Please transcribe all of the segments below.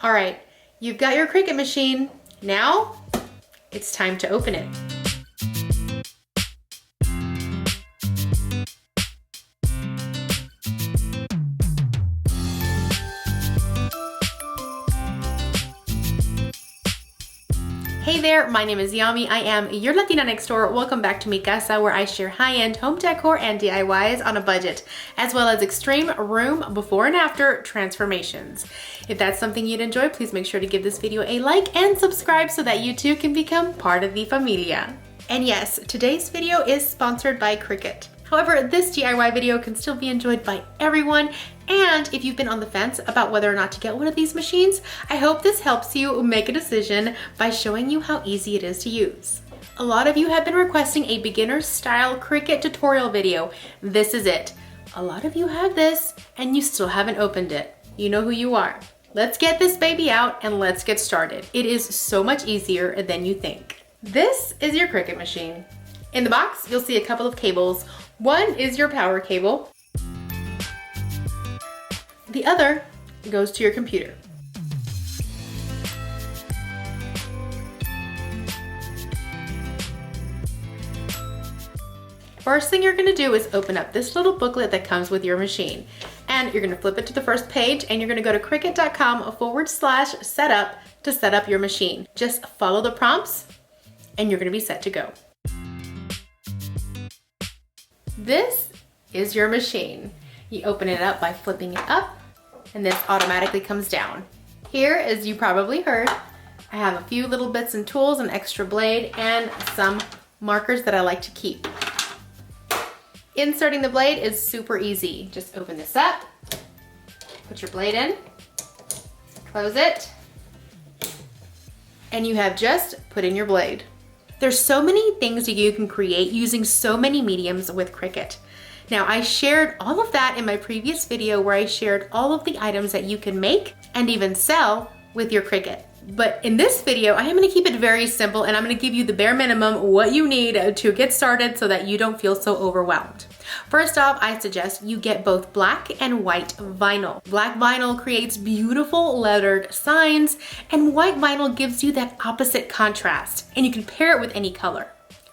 All right, you've got your Cricut machine. Now it's time to open it. Hey there, my name is Yami. I am your Latina next door. Welcome back to Mi Casa, where I share high-end home decor and DIYs on a budget, as well as extreme room before and after transformations. If that's something you'd enjoy, please make sure to give this video a like and subscribe so that you too can become part of the familia. And yes, today's video is sponsored by Cricut. However, this DIY video can still be enjoyed by everyone, and if you've been on the fence about whether or not to get one of these machines, I hope this helps you make a decision by showing you how easy it is to use. A lot of you have been requesting a beginner style Cricut tutorial video. This is it. A lot of you have this and you still haven't opened it. You know who you are. Let's get this baby out and let's get started. It is so much easier than you think. This is your Cricut machine. In the box, you'll see a couple of cables. One is your power cable. The other goes to your computer. First thing you're gonna do is open up this little booklet that comes with your machine. And you're gonna flip it to the first page and you're gonna go to cricut.com/setup to set up your machine. Just follow the prompts and you're gonna be set to go. This is your machine. You open it up by flipping it up, and this automatically comes down. Here, as you probably heard, I have a few little bits and tools, an extra blade, and some markers that I like to keep. Inserting the blade is super easy. Just open this up, put your blade in, close it, and you have just put in your blade. There's so many things that you can create using so many mediums with Cricut. Now, I shared all of that in my previous video where I shared all of the items that you can make and even sell with your Cricut. But in this video, I am gonna keep it very simple and I'm gonna give you the bare minimum what you need to get started so that you don't feel so overwhelmed. First off, I suggest you get both black and white vinyl. Black vinyl creates beautiful lettered signs, and white vinyl gives you that opposite contrast, and you can pair it with any color.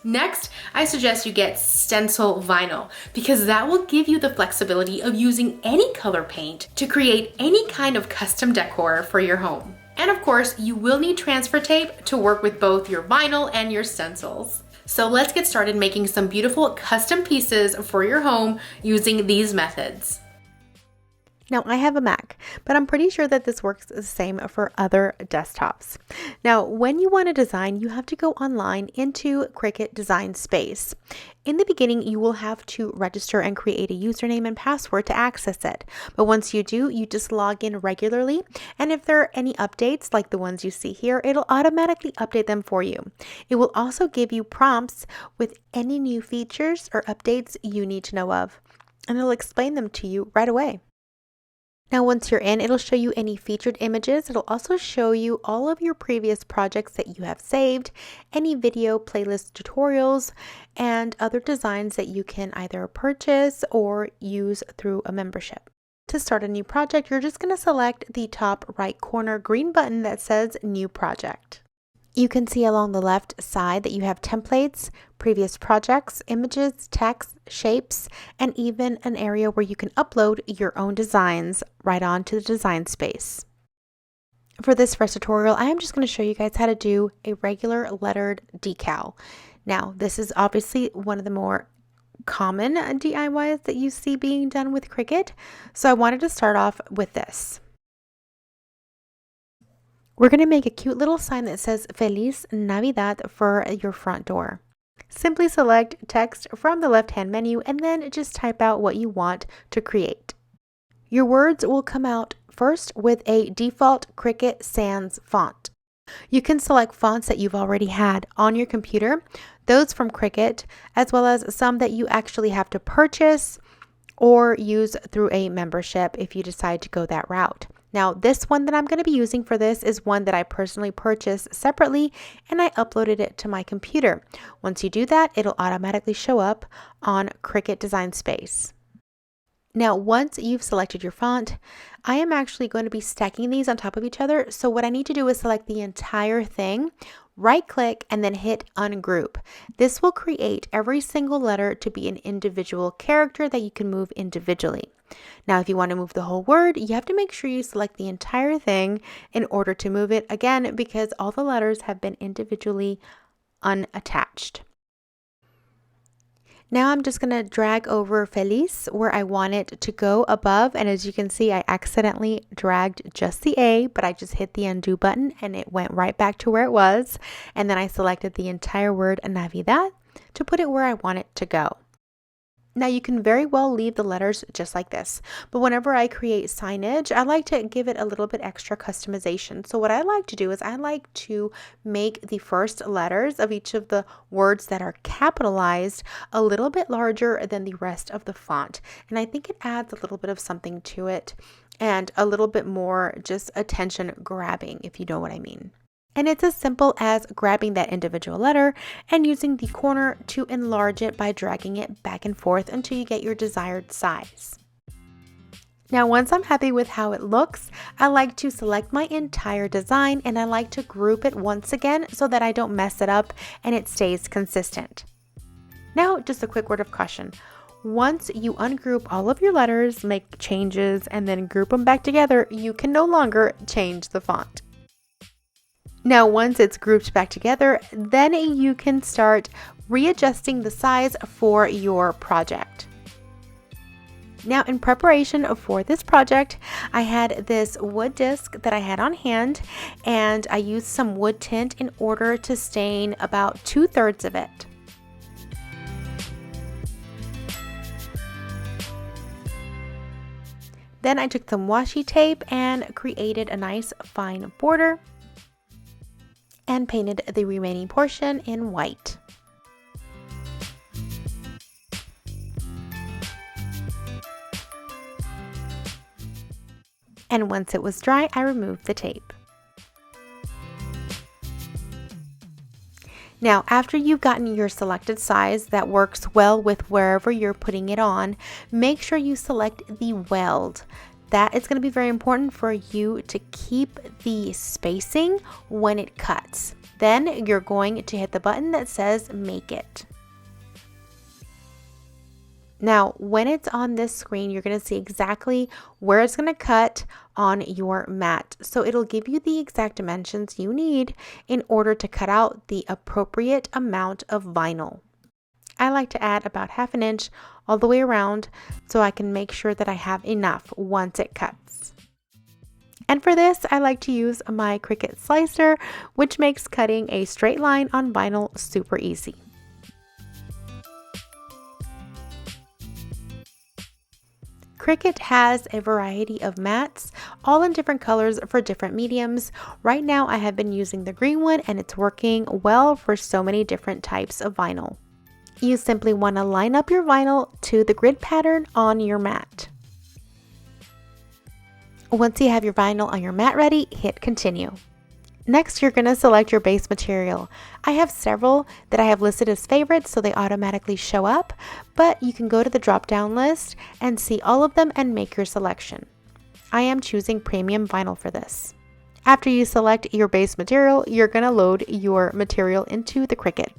Next, I suggest you get stencil vinyl because that will give you the flexibility of using any color paint to create any kind of custom decor for your home. And of course, you will need transfer tape to work with both your vinyl and your stencils. So let's get started making some beautiful custom pieces for your home using these methods. Now, I have a Mac, but I'm pretty sure that this works the same for other desktops. Now, when you want to design, you have to go online into Cricut Design Space. In the beginning, you will have to register and create a username and password to access it. But once you do, you just log in regularly. And if there are any updates like the ones you see here, it'll automatically update them for you. It will also give you prompts with any new features or updates you need to know of. And it'll explain them to you right away. Now, once you're in, it'll show you any featured images. It'll also show you all of your previous projects that you have saved, any video playlist tutorials, and other designs that you can either purchase or use through a membership. To start a new project, you're just going to select the top right corner green button that says New Project. You can see along the left side that you have templates, previous projects, images, text, shapes, and even an area where you can upload your own designs right onto the design space. For this first tutorial, I am just going to show you guys how to do a regular lettered decal. Now, this is obviously one of the more common DIYs that you see being done with Cricut, so I wanted to start off with this. We're going to make a cute little sign that says Feliz Navidad for your front door. Simply select text from the left-hand menu and then just type out what you want to create. Your words will come out first with a default Cricut Sans font. You can select fonts that you've already had on your computer, those from Cricut, as well as some that you actually have to purchase or use through a membership if you decide to go that route. Now, this one that I'm going to be using for this is one that I personally purchased separately and I uploaded it to my computer. Once you do that, it'll automatically show up on Cricut Design Space. Now, once you've selected your font, I am actually going to be stacking these on top of each other. So what I need to do is select the entire thing, right click, and then hit ungroup. This will create every single letter to be an individual character that you can move individually. Now, if you want to move the whole word, you have to make sure you select the entire thing in order to move it, again, because all the letters have been individually unattached. Now I'm just going to drag over Feliz where I want it to go above. And as you can see, I accidentally dragged just the A, but I just hit the undo button and it went right back to where it was. And then I selected the entire word Navidad to put it where I want it to go. Now you can very well leave the letters just like this, but whenever I create signage, I like to give it a little bit extra customization. So what I like to do is I like to make the first letters of each of the words that are capitalized a little bit larger than the rest of the font. And I think it adds a little bit of something to it and a little bit more just attention grabbing, if you know what I mean. And it's as simple as grabbing that individual letter and using the corner to enlarge it by dragging it back and forth until you get your desired size. Now, once I'm happy with how it looks, I like to select my entire design and I like to group it once again so that I don't mess it up and it stays consistent. Now, just a quick word of caution. Once you ungroup all of your letters, make changes, and then group them back together, you can no longer change the font. Now, once it's grouped back together, then you can start readjusting the size for your project. Now, in preparation for this project, I had this wood disc that I had on hand, and I used some wood tint in order to stain about 2/3 of it. Then I took some washi tape and created a nice fine border and painted the remaining portion in white. And once it was dry, I removed the tape. Now, after you've gotten your selected size that works well with wherever you're putting it on, make sure you select the weld. That is going to be very important for you to keep the spacing when it cuts. Then you're going to hit the button that says Make It. Now, when it's on this screen, you're going to see exactly where it's going to cut on your mat. So it'll give you the exact dimensions you need in order to cut out the appropriate amount of vinyl. I like to add about 1/2 inch all the way around so I can make sure that I have enough once it cuts. And for this, I like to use my Cricut slicer, which makes cutting a straight line on vinyl super easy. Cricut has a variety of mats, all in different colors for different mediums. Right now I have been using the green one and it's working well for so many different types of vinyl. You simply want to line up your vinyl to the grid pattern on your mat. Once you have your vinyl on your mat ready, hit continue. Next, you're going to select your base material. I have several that I have listed as favorites, so they automatically show up, but you can go to the drop-down list and see all of them and make your selection. I am choosing premium vinyl for this. After you select your base material, you're going to load your material into the Cricut.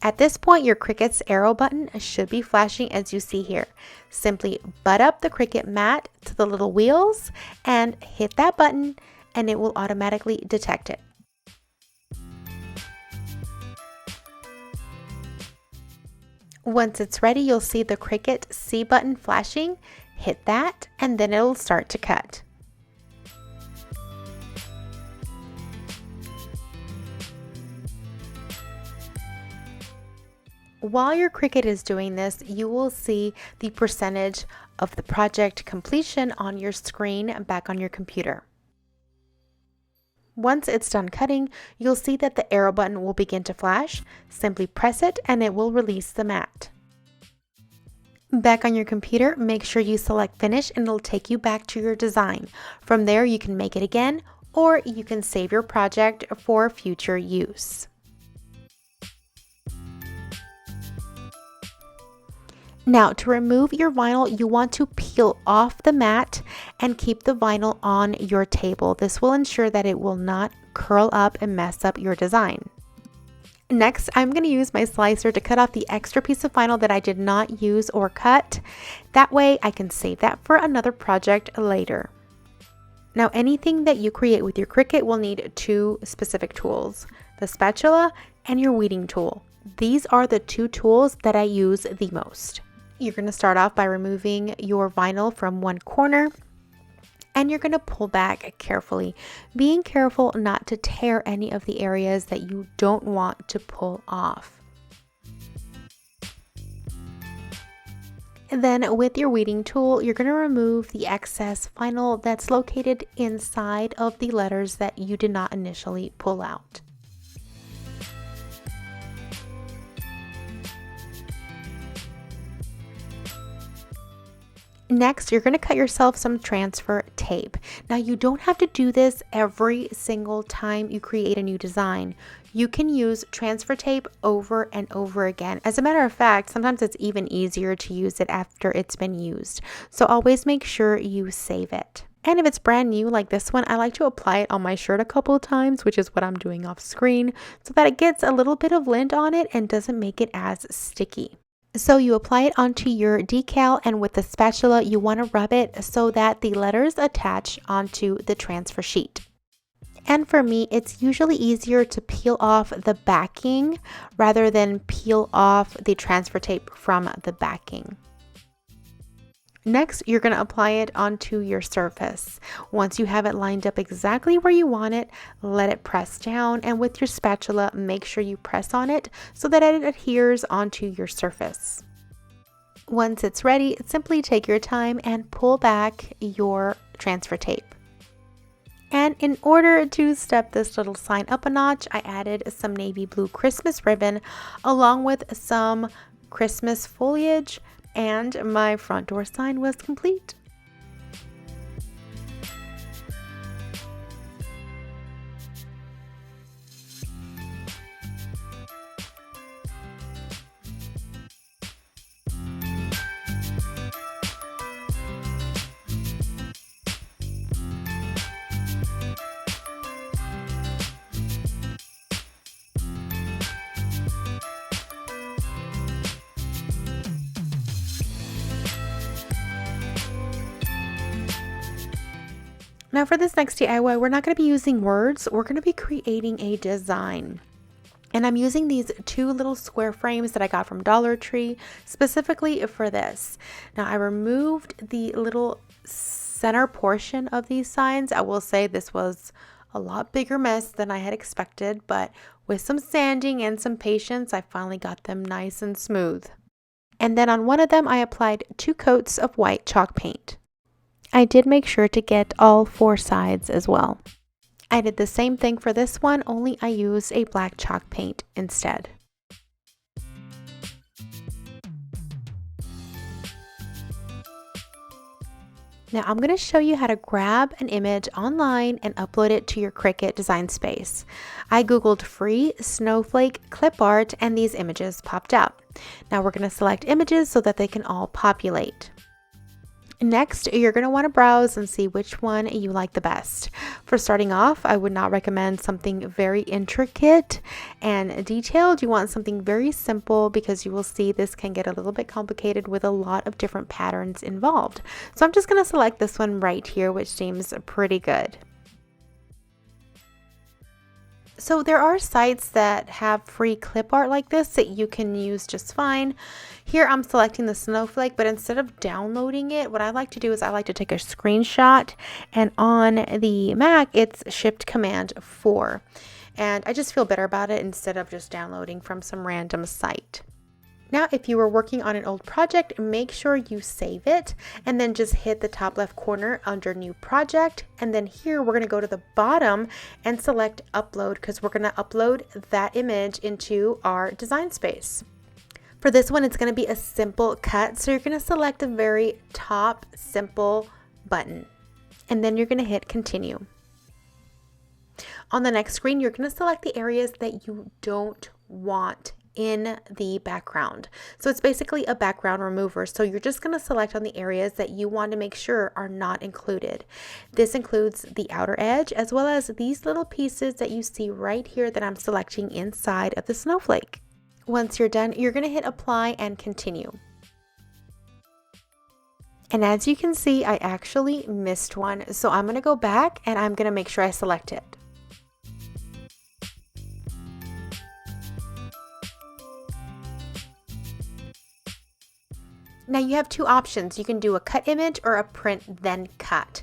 At this point, your Cricut's arrow button should be flashing as you see here. Simply butt up the Cricut mat to the little wheels and hit that button, and it will automatically detect it. Once it's ready, you'll see the Cricut C button flashing. Hit that, and then it'll start to cut. While your Cricut is doing this, you will see the percentage of the project completion on your screen back on your computer. Once it's done cutting, you'll see that the arrow button will begin to flash. Simply press it and it will release the mat. Back on your computer, make sure you select Finish and it'll take you back to your design. From there, you can make it again, or you can save your project for future use. Now, to remove your vinyl, you want to peel off the mat and keep the vinyl on your table. This will ensure that it will not curl up and mess up your design. Next, I'm going to use my slicer to cut off the extra piece of vinyl that I did not use or cut. That way I can save that for another project later. Now, anything that you create with your Cricut will need two specific tools, the spatula and your weeding tool. These are the two tools that I use the most. You're going to start off by removing your vinyl from one corner, and you're going to pull back carefully, being careful not to tear any of the areas that you don't want to pull off. And then with your weeding tool, you're going to remove the excess vinyl that's located inside of the letters that you did not initially pull out. Next, you're going to cut yourself some transfer tape. Now, you don't have to do this every single time you create a new design. You can use transfer tape over and over again. As a matter of fact, sometimes it's even easier to use it after it's been used. So always make sure you save it. And if it's brand new like this one, I like to apply it on my shirt a couple of times, which is what I'm doing off screen, so that it gets a little bit of lint on it and doesn't make it as sticky. So you apply it onto your decal, and with the spatula you want to rub it so that the letters attach onto the transfer sheet. And for me, it's usually easier to peel off the backing rather than peel off the transfer tape from the backing. Next, you're going to apply it onto your surface. Once you have it lined up exactly where you want it, let it press down, and with your spatula, make sure you press on it so that it adheres onto your surface. Once it's ready, simply take your time and pull back your transfer tape. And in order to step this little sign up a notch, I added some navy blue Christmas ribbon along with some Christmas foliage, and my front door sign was complete. Now for this next DIY, we're not going to be using words, we're going to be creating a design. And I'm using these two little square frames that I got from Dollar Tree specifically for this. Now I removed the little center portion of these signs. I will say this was a lot bigger mess than I had expected, but with some sanding and some patience, I finally got them nice and smooth. And then on one of them, I applied 2 coats of white chalk paint. I did make sure to get all 4 sides as well. I did the same thing for this one, only I used a black chalk paint instead. Now I'm going to show you how to grab an image online and upload it to your Cricut design space. I googled free snowflake clip art and these images popped up. Now we're going to select images so that they can all populate. Next, you're going to want to browse and see which one you like the best. For starting off, I would not recommend something very intricate and detailed. You want something very simple because you will see this can get a little bit complicated with a lot of different patterns involved. So I'm just going to select this one right here, which seems pretty good. So there are sites that have free clip art like this that you can use just fine. Here I'm selecting the snowflake, but instead of downloading it, what I like to do is I like to take a screenshot, and on the Mac it's Shift Command 4. And I just feel better about it instead of just downloading from some random site. Now, if you were working on an old project, make sure you save it and then just hit the top left corner under New Project. And then here we're going to go to the bottom and select Upload because we're going to upload that image into our design space. For this one, it's going to be a simple cut. So you're going to select the very top simple button and then you're going to hit Continue. On the next screen, you're going to select the areas that you don't want in the background. So it's basically a background remover. So you're just going to select on the areas that you want to make sure are not included. This includes the outer edge as well as these little pieces that you see right here that I'm selecting inside of the snowflake. Once you're done, you're going to hit apply and continue. And as you can see, I actually missed one. So I'm going to go back and I'm going to make sure I select it. Now you have two options. You can do a cut image or a print then cut.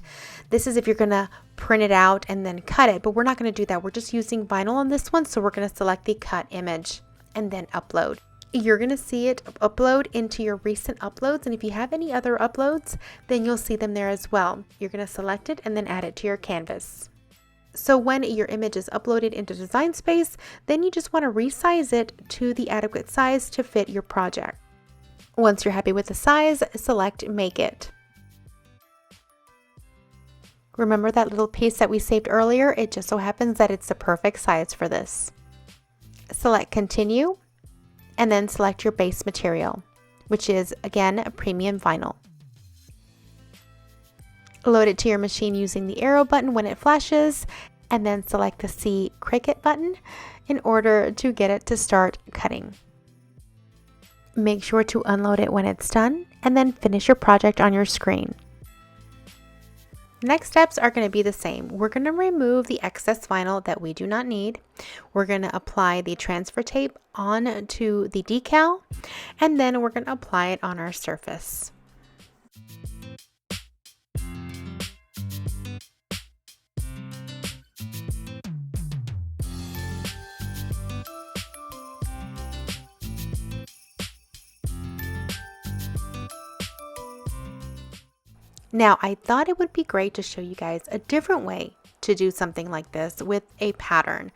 This is if you're going to print it out and then cut it, but we're not going to do that. We're just using vinyl on this one, so we're going to select the cut image and then upload. You're going to see it upload into your recent uploads, and if you have any other uploads, then you'll see them there as well. You're going to select it and then add it to your canvas. So when your image is uploaded into Design Space, then you just want to resize it to the adequate size to fit your project. Once you're happy with the size, select Make It. Remember that little piece that we saved earlier? It just so happens that it's the perfect size for this. Select Continue, and then select your base material, which is, again, a premium vinyl. Load it to your machine using the arrow button when it flashes, and then select the C Cricut button in order to get it to start cutting. Make sure to unload it when it's done, and then finish your project on your screen. Next steps are going to be the same. We're going to remove the excess vinyl that we do not need. We're going to apply the transfer tape onto the decal, and then we're going to apply it on our surface. Now, I thought it would be great to show you guys a different way to do something like this with a pattern.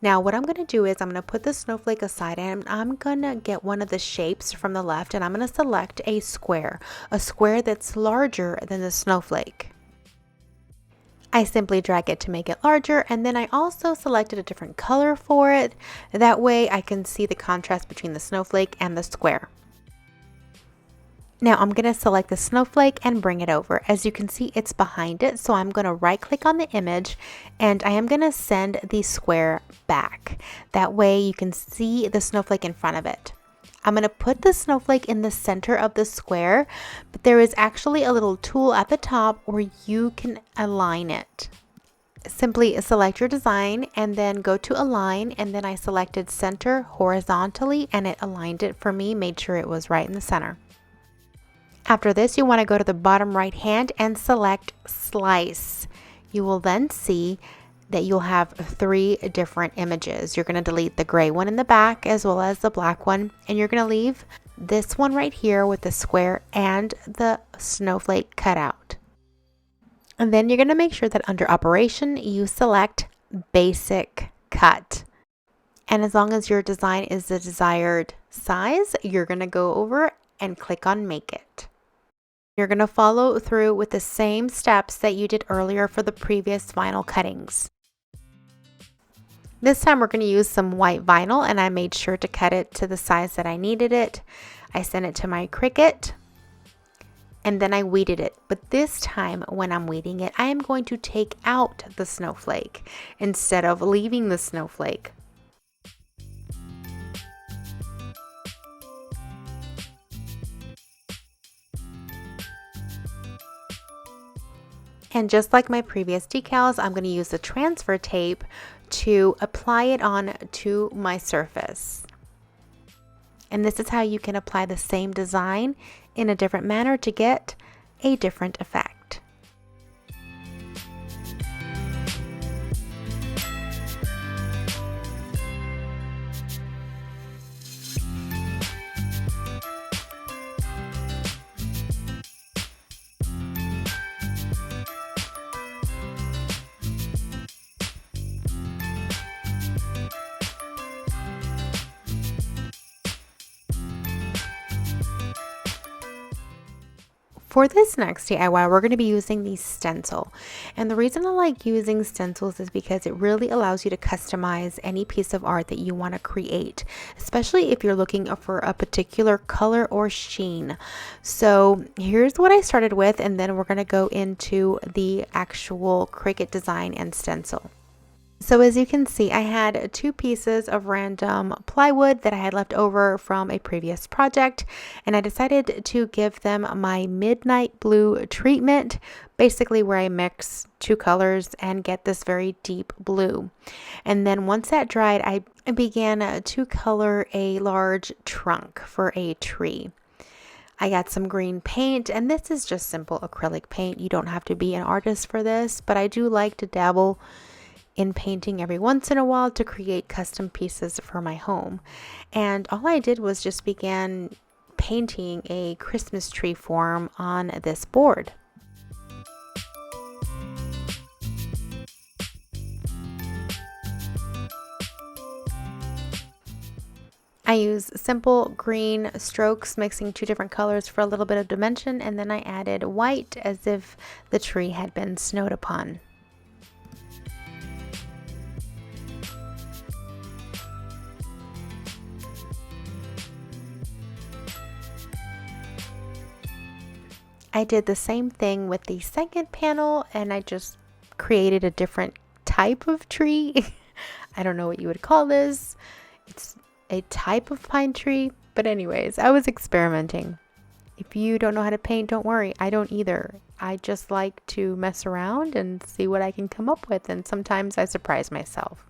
Now, what I'm going to do is I'm going to put the snowflake aside and I'm going to get one of the shapes from the left and I'm going to select a square that's larger than the snowflake. I simply drag it to make it larger, and then I also selected a different color for it. That way I can see the contrast between the snowflake and the square. Now I'm going to select the snowflake and bring it over. As you can see, it's behind it, so I'm going to right click on the image and I am going to send the square back. That way you can see the snowflake in front of it. I'm going to put the snowflake in the center of the square, but there is actually a little tool at the top where you can align it. Simply select your design and then go to align, and then I selected center horizontally and it aligned it for me, made sure it was right in the center. After this, you want to go to the bottom right hand and select Slice. You will then see that you'll have 3 different images. You're going to delete the gray one in the back as well as the black one, and you're going to leave this one right here with the square and the snowflake cut out. And then you're going to make sure that under Operation, you select Basic Cut. And as long as your design is the desired size, you're going to go over and click on Make It. You're going to follow through with the same steps that you did earlier for the previous vinyl cuttings. This time we're going to use some white vinyl, and I made sure to cut it to the size that I needed it. I sent it to my Cricut and then I weeded it. But this time when I'm weeding it, I am going to take out the snowflake instead of leaving the snowflake. And just like my previous decals, I'm going to use the transfer tape to apply it on to my surface. And this is how you can apply the same design in a different manner to get a different effect. For this next DIY, we're going to be using the stencil. And the reason I like using stencils is because it really allows you to customize any piece of art that you want to create, especially if you're looking for a particular color or sheen. So here's what I started with, and then we're going to go into the actual Cricut design and stencil. So as you can see, I had 2 pieces of random plywood that I had left over from a previous project, and I decided to give them my midnight blue treatment, basically where I mix 2 colors and get this very deep blue. And then once that dried, I began to color a large trunk for a tree. I got some green paint, and this is just simple acrylic paint. You don't have to be an artist for this, but I do like to dabble in painting every once in a while to create custom pieces for my home. And all I did was just began painting a Christmas tree form on this board. I use simple green strokes, mixing 2 different colors for a little bit of dimension, and then I added white as if the tree had been snowed upon. I did the same thing with the second panel, and I just created a different type of tree. I don't know what you would call this. It's a type of pine tree, but anyways, I was experimenting. If you don't know how to paint, don't worry. I don't either. I just like to mess around and see what I can come up with, and sometimes I surprise myself.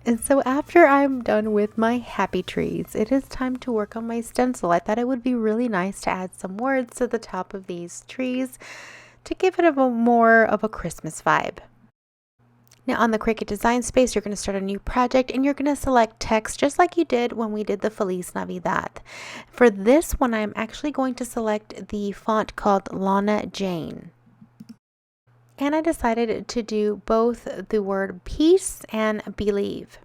And so after I'm done with my happy trees, it is time to work on my stencil. I thought it would be really nice to add some words to the top of these trees to give it more of a Christmas vibe. Now on the Cricut design space, you're going to start a new project and you're going to select text just like you did when we did the Feliz Navidad. For this one, I'm actually going to select the font called Lana Jane. And I decided to do both the word peace and believe.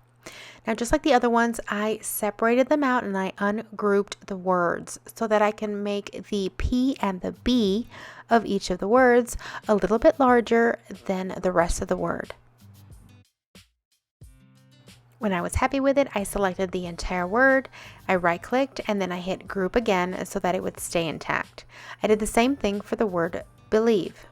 Now, just like the other ones, I separated them out and I ungrouped the words so that I can make the P and the B of each of the words a little bit larger than the rest of the word. When I was happy with it, I selected the entire word, I right-clicked, and then I hit group again so that it would stay intact. I did the same thing for the word believe.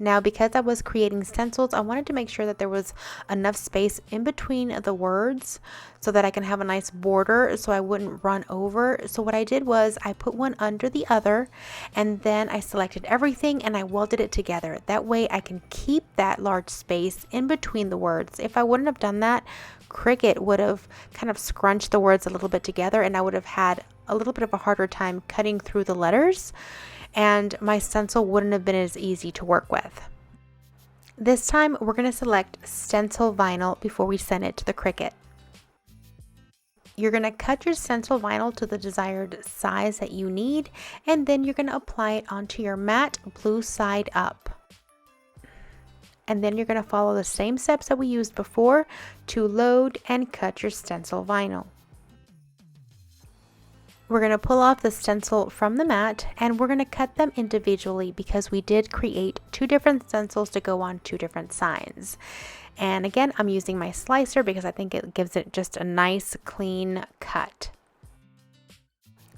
Now, because I was creating stencils, I wanted to make sure that there was enough space in between the words so that I can have a nice border so I wouldn't run over. So what I did was I put one under the other, and then I selected everything and I welded it together. That way I can keep that large space in between the words. If I wouldn't have done that, Cricut would have kind of scrunched the words a little bit together, and I would have had a little bit of a harder time cutting through the letters, and my stencil wouldn't have been as easy to work with. This time we're going to select stencil vinyl before we send it to the Cricut. You're going to cut your stencil vinyl to the desired size that you need, and then you're going to apply it onto your matte blue side up. And then you're going to follow the same steps that we used before to load and cut your stencil vinyl. We're going to pull off the stencil from the mat, and we're going to cut them individually because we did create 2 different stencils to go on 2 different signs. And again, I'm using my slicer because I think it gives it just a nice clean cut.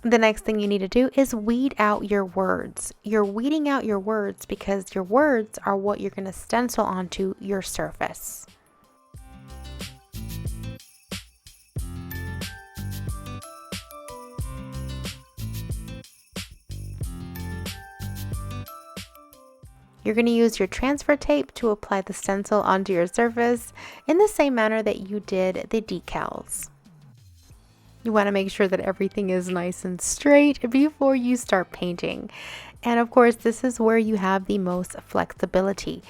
The next thing you need to do is weed out your words. You're weeding out your words because your words are what you're going to stencil onto your surface. You're going to use your transfer tape to apply the stencil onto your surface in the same manner that you did the decals. You want to make sure that everything is nice and straight before you start painting. And of course, this is where you have the most flexibility.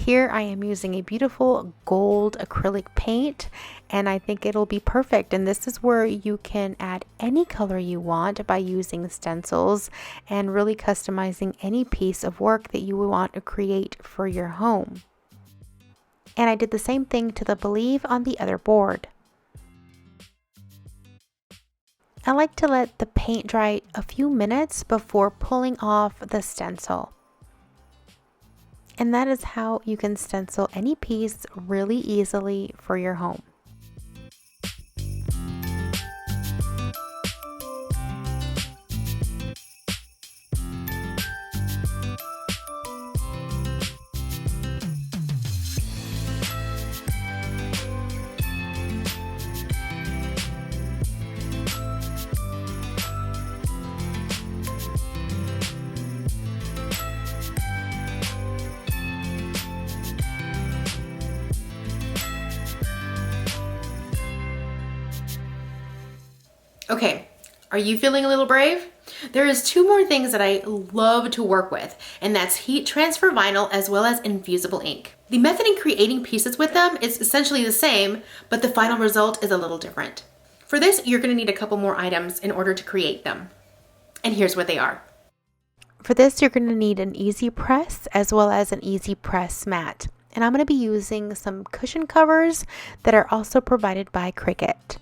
Here I am using a beautiful gold acrylic paint, and I think it'll be perfect. And this is where you can add any color you want by using stencils and really customizing any piece of work that you want to create for your home. And I did the same thing to the Blvd on the other board. I like to let the paint dry a few minutes before pulling off the stencil. And that is how you can stencil any piece really easily for your home. Okay, are you feeling a little brave? There is two more things that I love to work with, and that's heat transfer vinyl as well as infusible ink. The method in creating pieces with them is essentially the same, but the final result is a little different. For this, you're going to need a couple more items in order to create them. And here's what they are. For this, you're going to need an easy press as well as an easy press mat. And I'm going to be using some cushion covers that are also provided by Cricut.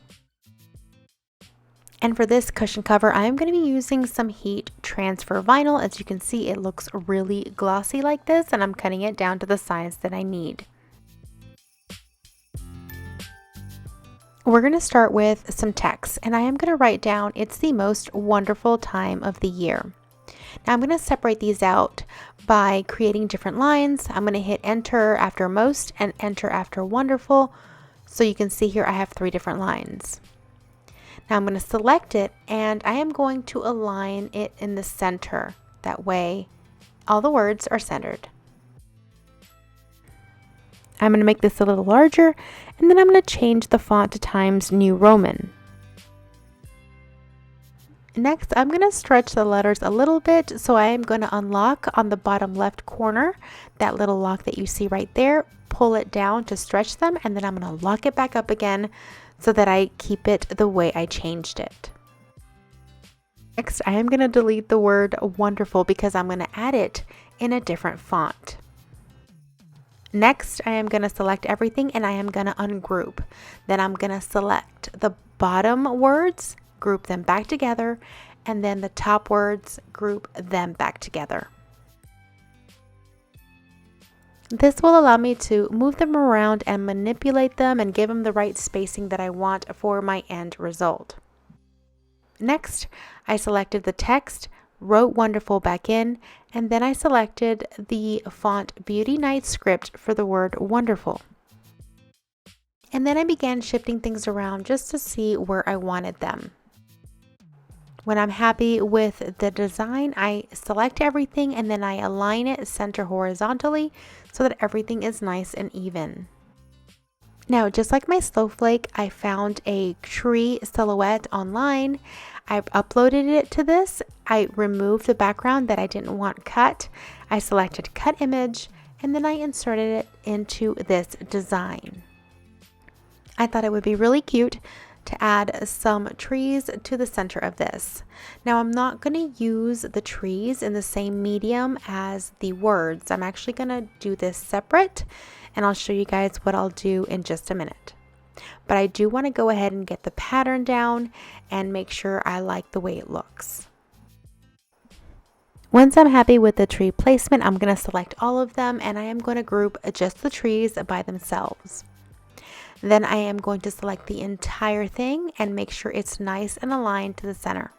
And for this cushion cover, I'm going to be using some heat transfer vinyl. As you can see, it looks really glossy like this, and I'm cutting it down to the size that I need. We're going to start with some text, and I am going to write down, "It's the most wonderful time of the year." Now I'm going to separate these out by creating different lines. I'm going to hit enter after most and enter after wonderful. So you can see here I have 3 different lines. Now I'm going to select it, and I am going to align it in the center. That way all the words are centered. I'm going to make this a little larger, and then I'm going to change the font to Times New Roman. Next, I'm going to stretch the letters a little bit, so I am going to unlock on the bottom left corner, that little lock that you see right there, pull it down to stretch them, and then I'm going to lock it back up again so that I keep it the way I changed it. Next, I am going to delete the word wonderful because I'm going to add it in a different font. Next, I am going to select everything and I am going to ungroup. Then I'm going to select the bottom words, group them back together, and then the top words, group them back together. This will allow me to move them around and manipulate them and give them the right spacing that I want for my end result. Next, I selected the text, wrote wonderful back in, and then I selected the font Beauty Night script for the word wonderful. And then I began shifting things around just to see where I wanted them. When I'm happy with the design, I select everything and then I align it center horizontally so that everything is nice and even. Now, just like my snowflake, I found a tree silhouette online. I've uploaded it to this. I removed the background that I didn't want cut. I selected cut image and then I inserted it into this design. I thought it would be really cute to add some trees to the center of this. Now I'm not going to use the trees in the same medium as the words. I'm actually going to do this separate, and I'll show you guys what I'll do in just a minute. But I do want to go ahead and get the pattern down and make sure I like the way it looks. Once I'm happy with the tree placement, I'm going to select all of them and I am going to group just the trees by themselves. Then I am going to select the entire thing and make sure it's nice and aligned to the center.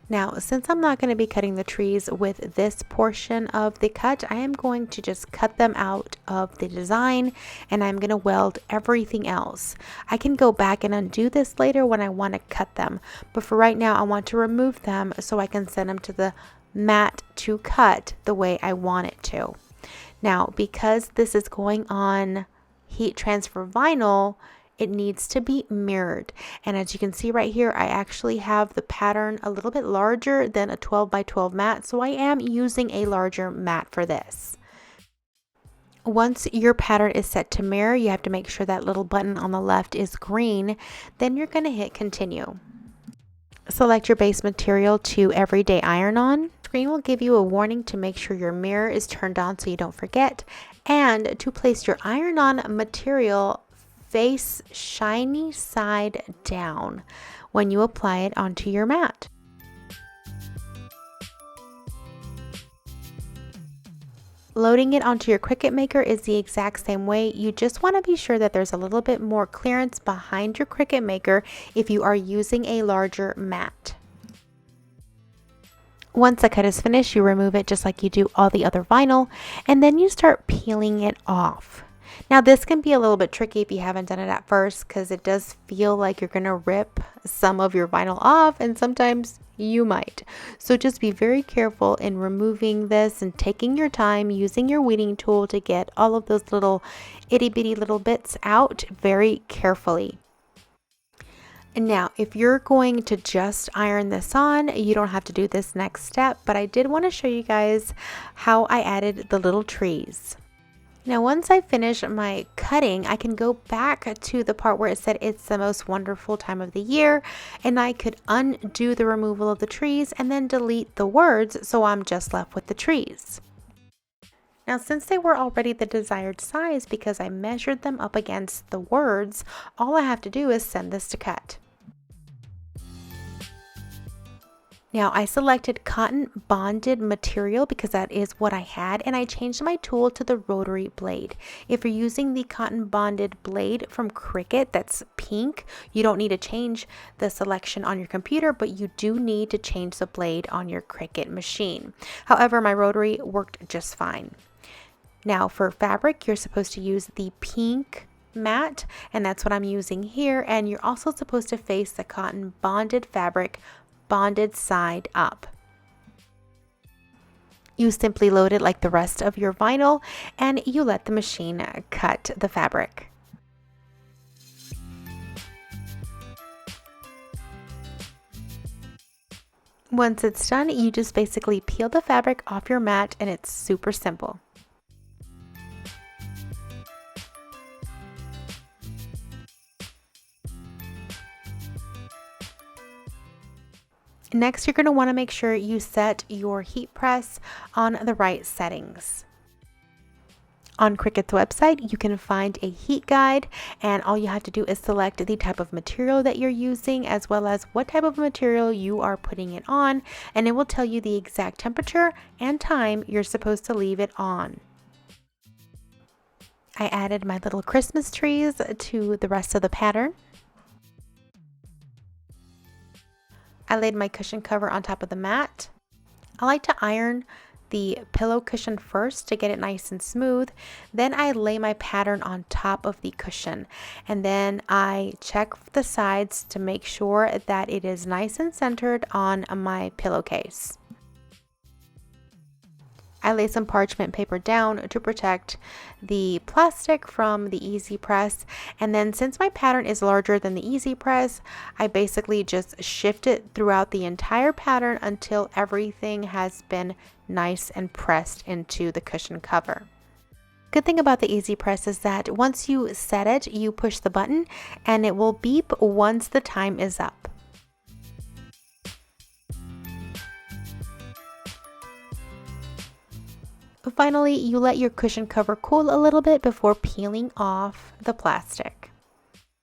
Now, since I'm not going to be cutting the trees with this portion of the cut, I am going to just cut them out of the design and I'm going to weld everything else. I can go back and undo this later when I want to cut them, but for right now I want to remove them so I can send them to the mat to cut the way I want it to. Now, because this is going on heat transfer vinyl, it needs to be mirrored, and as you can see right here, I actually have the pattern a little bit larger than a 12 by 12 mat, so I am using a larger mat for this. Once your pattern is set to mirror, you have to make sure that little button on the left is green. Then you're going to hit continue. Select your base material to everyday iron on. The screen will give you a warning to make sure your mirror is turned on so you don't forget, and to place your iron on material face shiny side down when you apply it onto your mat. Loading it onto your Cricut Maker is the exact same way. You just want to be sure that there's a little bit more clearance behind your Cricut Maker if you are using a larger mat. Once the cut is finished, you remove it just like you do all the other vinyl, and then you start peeling it off. Now this can be a little bit tricky if you haven't done it at first, because it does feel like you're going to rip some of your vinyl off, and sometimes you might. So just be very careful in removing this and taking your time using your weeding tool to get all of those little itty bitty little bits out very carefully. And now, if you're going to just iron this on, you don't have to do this next step, but I did want to show you guys how I added the little trees. Now, once I finish my cutting, I can go back to the part where it said it's the most wonderful time of the year, and I could undo the removal of the trees and then delete the words, so I'm just left with the trees. Now, since they were already the desired size because I measured them up against the words, all I have to do is send this to cut. Now I selected cotton bonded material because that is what I had, and I changed my tool to the rotary blade. If you're using the cotton bonded blade from Cricut that's pink, you don't need to change the selection on your computer, but you do need to change the blade on your Cricut machine. However, my rotary worked just fine. Now for fabric, you're supposed to use the pink mat, and that's what I'm using here, and you're also supposed to face the cotton bonded fabric bonded side up. You simply load it like the rest of your vinyl and you let the machine cut the fabric. Once it's done, you just basically peel the fabric off your mat, and it's super simple. Next, you're going to want to make sure you set your heat press on the right settings. On Cricut's website, you can find a heat guide, and all you have to do is select the type of material that you're using as well as what type of material you are putting it on, and it will tell you the exact temperature and time you're supposed to leave it on. I added my little Christmas trees to the rest of the pattern. I laid my cushion cover on top of the mat. I like to iron the pillow cushion first to get it nice and smooth. Then I lay my pattern on top of the cushion, and then I check the sides to make sure that it is nice and centered on my pillowcase. I lay some parchment paper down to protect the plastic from the easy press, and then since my pattern is larger than the easy press, I basically just shift it throughout the entire pattern until everything has been nice and pressed into the cushion cover. Good thing about the easy press is that once you set it, you push the button and it will beep once the time is up. Finally, you let your cushion cover cool a little bit before peeling off the plastic.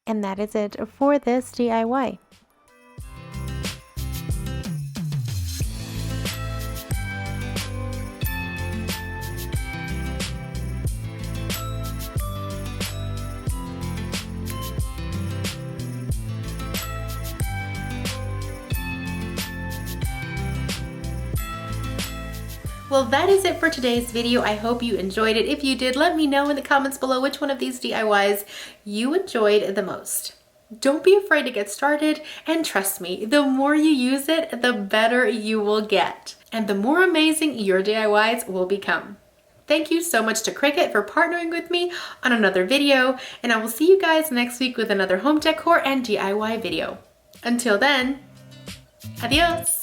And that is it for this DIY. Well, that is it for today's video. I hope you enjoyed it. If you did, let me know in the comments below which one of these DIYs you enjoyed the most. Don't be afraid to get started, and trust me, the more you use it, the better you will get, and the more amazing your DIYs will become. Thank you so much to Cricut for partnering with me on another video, and I will see you guys next week with another home decor and DIY video. Until then, adios!